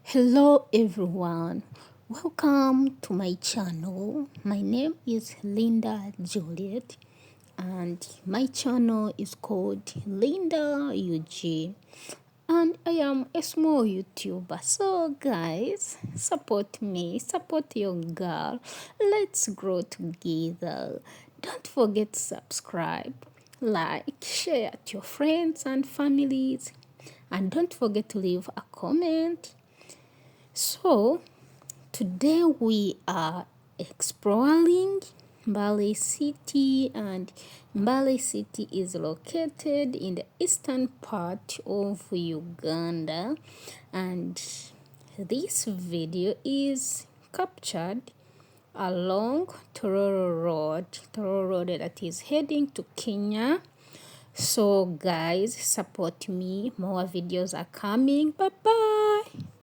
Hello everyone, welcome to my channel. My name is Linda Juliet and my channel is called Linda UG and I am a small YouTuber. So guys, support me, support your girl. Let's grow together. Don't forget to subscribe, like, share to your friends and families, and don't forget to leave a comment. So, today we are exploring Mbale City, and Mbale City is located in the eastern part of Uganda, and this video is captured along Tororo Road that is heading to Kenya. So guys, support me, more videos are coming. Bye bye.